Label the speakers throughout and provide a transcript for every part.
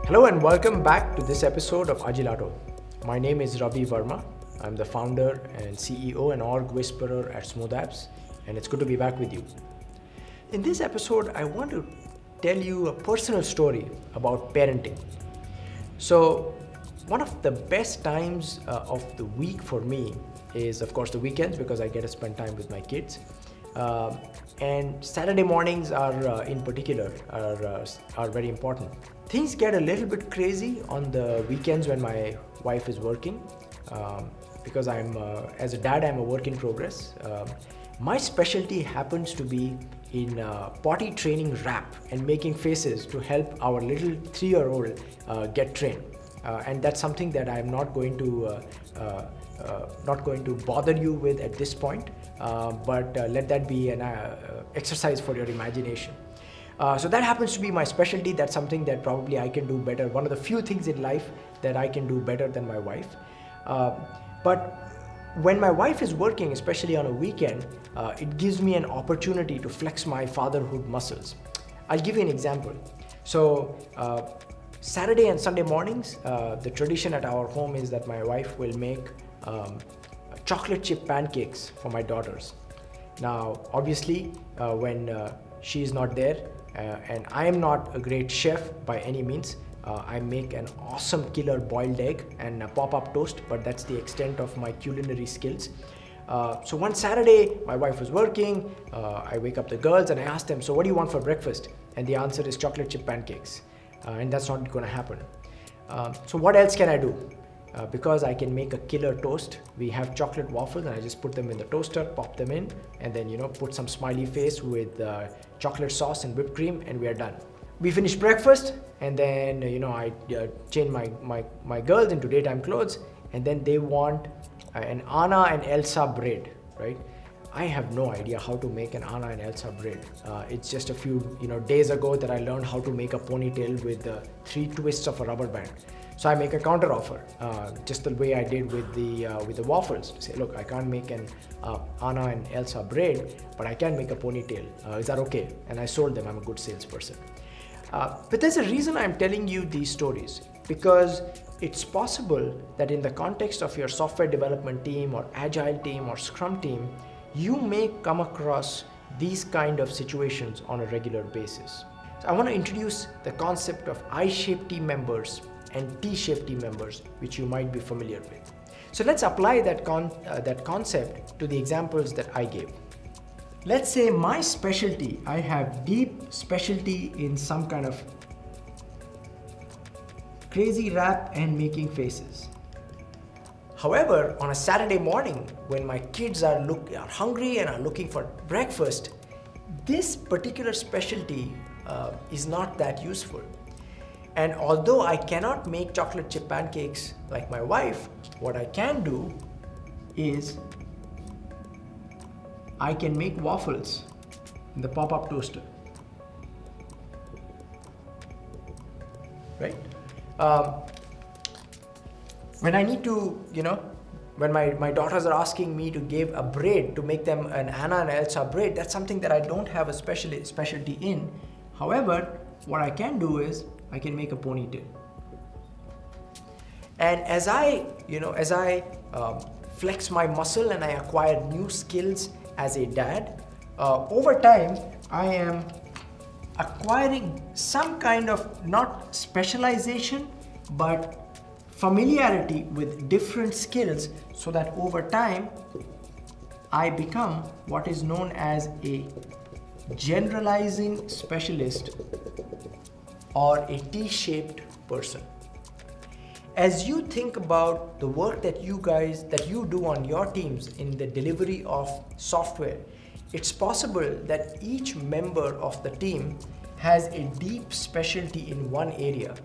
Speaker 1: Hello and welcome back to this episode of Agilato. My name is Ravi Verma. I'm the founder and CEO and org whisperer at Smooth Apps, and it's good to be back with you. In this episode, I want to tell you a personal story about parenting. So, one of the best times of the week for me is, of course, the weekends because I get to spend time with my kids. And Saturday mornings are, in particular, are very important. Things get a little bit crazy on the weekends when my wife is working, because as a dad, I'm a work in progress. My specialty happens to be in potty training rap and making faces to help our little 3-year-old get trained. And that's something that I'm not going to bother you with at this point, but let that be an exercise for your imagination. So that happens to be my specialty. That's something that probably I can do better. One of the few things in life that I can do better than my wife. But when my wife is working, especially on a weekend, it gives me an opportunity to flex my fatherhood muscles. I'll give you an example. So Saturday and Sunday mornings, the tradition at our home is that my wife will make chocolate chip pancakes for my daughters. Now, obviously, when she is not there, and I am not a great chef by any means, I make an awesome killer boiled egg and a pop-up toast, but that's the extent of my culinary skills. So one Saturday, my wife was working, I wake up the girls and I ask them, so what do you want for breakfast? And the answer is chocolate chip pancakes. And that's not going to happen. So what else can I do? Because I can make a killer toast, we have chocolate waffles and I just put them in the toaster, pop them in, and then put some smiley face with chocolate sauce and whipped cream, and we are done. We finish breakfast, and then I change my girls into daytime clothes, and then they want an Anna and Elsa braid, right? I have no idea how to make an Anna and Elsa braid. It's just a few days ago that I learned how to make a ponytail with 3 twists of a rubber band. So I make a counter offer, just the way I did with the waffles. To say, look, I can't make an Anna and Elsa braid, but I can make a ponytail. Is that okay? And I sold them. I'm a good salesperson. But there's a reason I'm telling you these stories, because it's possible that in the context of your software development team or agile team or scrum team, you may come across these kind of situations on a regular basis. So I want to introduce the concept of I-shaped team members and T-shaped team members, which you might be familiar with. So let's apply that concept to the examples that I gave. Let's say my specialty, I have deep specialty in some kind of crazy rap and making faces. However, on a Saturday morning, when my kids are hungry and are looking for breakfast, this particular specialty is not that useful. And although I cannot make chocolate chip pancakes like my wife, what I can do is I can make waffles in the pop-up toaster, right? When I need to, when my daughters are asking me to give a braid, to make them an Anna and Elsa braid, that's something that I don't have a specialty in. However, what I can do is I can make a ponytail. And as I flex my muscle and I acquire new skills as a dad, over time I am acquiring some kind of not specialization, but familiarity with different skills, so that over time I become what is known as a generalizing specialist or a T-shaped person. As you think about the work that you do on your teams in the delivery of software, it's possible that each member of the team has a deep specialty in one area.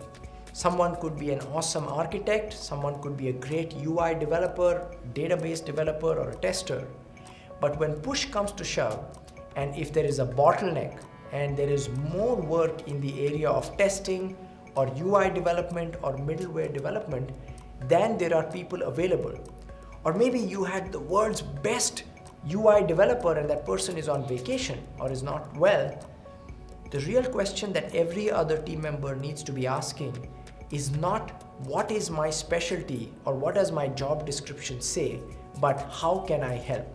Speaker 1: Someone could be an awesome architect, someone could be a great UI developer, database developer, or a tester. But when push comes to shove, and if there is a bottleneck and there is more work in the area of testing or UI development or middleware development, then there are people available. Or maybe you had the world's best UI developer and that person is on vacation or is not well. The real question that every other team member needs to be asking is not what is my specialty or what does my job description say, but how can I help?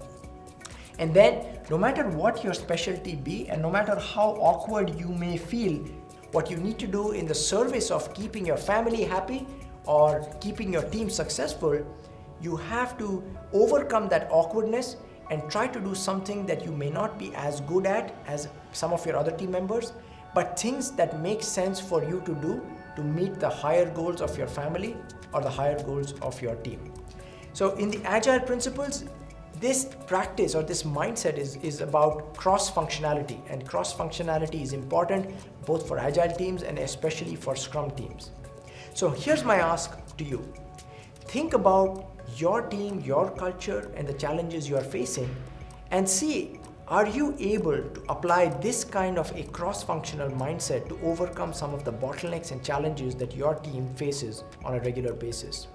Speaker 1: And then no matter what your specialty be and no matter how awkward you may feel, what you need to do in the service of keeping your family happy or keeping your team successful, you have to overcome that awkwardness and try to do something that you may not be as good at as some of your other team members, but things that make sense for you to do to meet the higher goals of your family or the higher goals of your team. So in the Agile principles, this practice or this mindset is about cross-functionality, and cross-functionality is important both for Agile teams and especially for Scrum teams. So here's my ask to you. Think about your team, your culture, and the challenges you are facing, and see, are you able to apply this kind of a cross-functional mindset to overcome some of the bottlenecks and challenges that your team faces on a regular basis?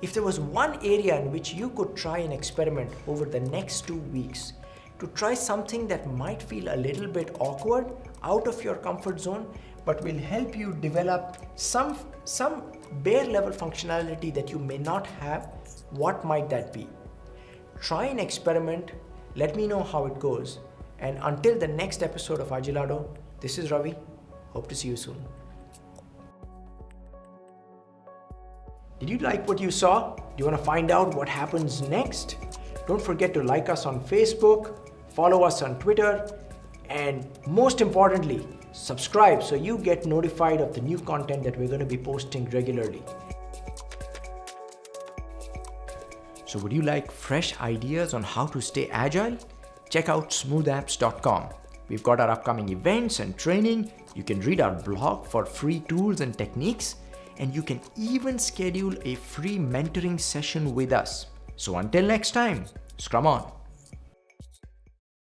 Speaker 1: If there was one area in which you could try an experiment over the next 2 weeks to try something that might feel a little bit awkward, out of your comfort zone, but will help you develop some bare level functionality that you may not have, what might that be? Try an experiment, let me know how it goes, and until the next episode of Agilado, this is Ravi. Hope to see you soon. Did you like what you saw? Do you want to find out what happens next? Don't forget to like us on Facebook, follow us on Twitter, and most importantly, subscribe so you get notified of the new content that we're going to be posting regularly. So would you like fresh ideas on how to stay agile? Check out smoothapps.com. We've got our upcoming events and training. You can read our blog for free tools and techniques, and you can even schedule a free mentoring session with us. So until next time, Scrum on.